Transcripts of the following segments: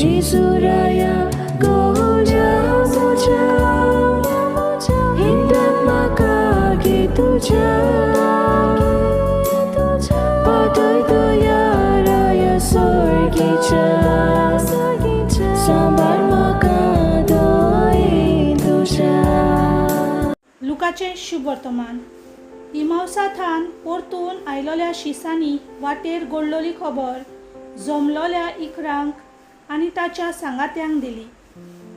जेजुराया गोजा मोजा हिंदात म्हाका गे तुज्या पातळ दयाराया सर्गीच्या सांबाळ म्हाका दोळी तुज्या. लुकाचे शुभ वर्तमान. इमावसाथान परतून आयलोल्या शिसांनी वाटेर घडलोली खबर जमलोल्या इकरांक आनी ताच्या सांगात्यांक दिली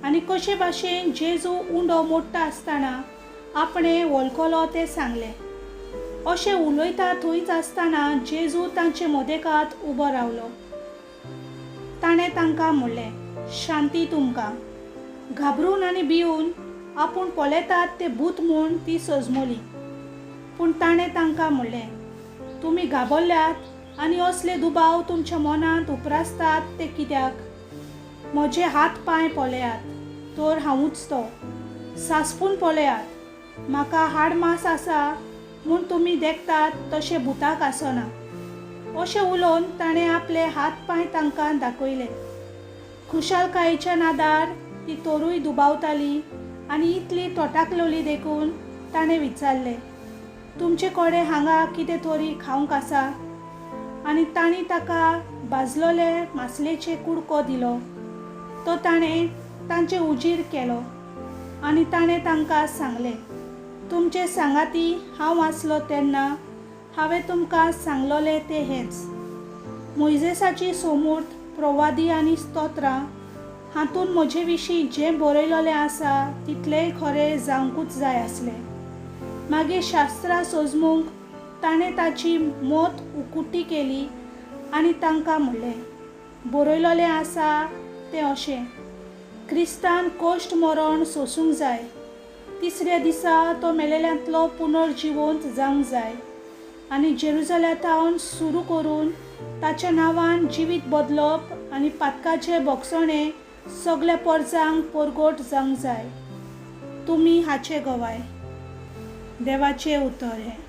आनी कशे भाशेन जेजू उंडो मोडटा आसतना आपणे वळखलो ते सांगले. अशें उलयता थंयच आसतना जेजू तांचे मदेकात उबो रावलो. ताणें तांकां म्हणलें, शांती तुमकां. घाबरून आनी भिवून आपूण पळयतात ते भूत म्हूण ती सजमली. पूण ताणें तांकां म्हणलें, तुमी घाबरल्यात आनी असले दुबाव तुमच्या मनांत उपरासतात ते कित्याक? म्हजे हात पांय पळयात, तर हांवूच तो. सासपून पळयात, म्हाका हाड मांस आसा म्हूण तुमी देखतात तशें भुताक आसना. अशें उलोवन ताणें आपले हात पांय तांकां दाखयले. खुशालकायेच्या नादार ती तोरूय दुबावताली आनी इतली तोटाकलोली देखून ताणें विचारलें, तुमचे कडेन हांगा कितें तरी खावंक आसा? आनी तांणी ताका भाजलोले मासलेचे कुडको दिलो. तो ताणें तांचे उजीर केलो आनी ताणें तांकां सांगलें, तुमचे सांगाती हांव आसलो तेन्ना हांवें तुमकां सांगलोलें तें हेंच. मोइजेसाची सोमूर्त, प्रवादी आनी स्तोत्रां हातूंत म्हजे विशीं जें बरयलोलें आसा तितलेंय खरें जावंकूच जाय आसलें. मागीर शास्त्रां सजमूंक ताणें ताची मोत उकुटी केली आनी तांकां म्हणलें, बरयलोलें आसा तें अशें, क्रिस्तान कोश्ट मरण सोंसूंक जाय, तिसऱ्या दिसा तो मेलेल्यांतलो पुनर्जिवंत जावंक जाय आनी जेरुसलेमांतल्यान सुरू करून ताच्या नांवान जिवीत बदलप आनी पातकाचें भोगसणें सगल्या परजांक परगट जावंक जाय. तुमी हाचे गवाय. देवाचें उतर हें.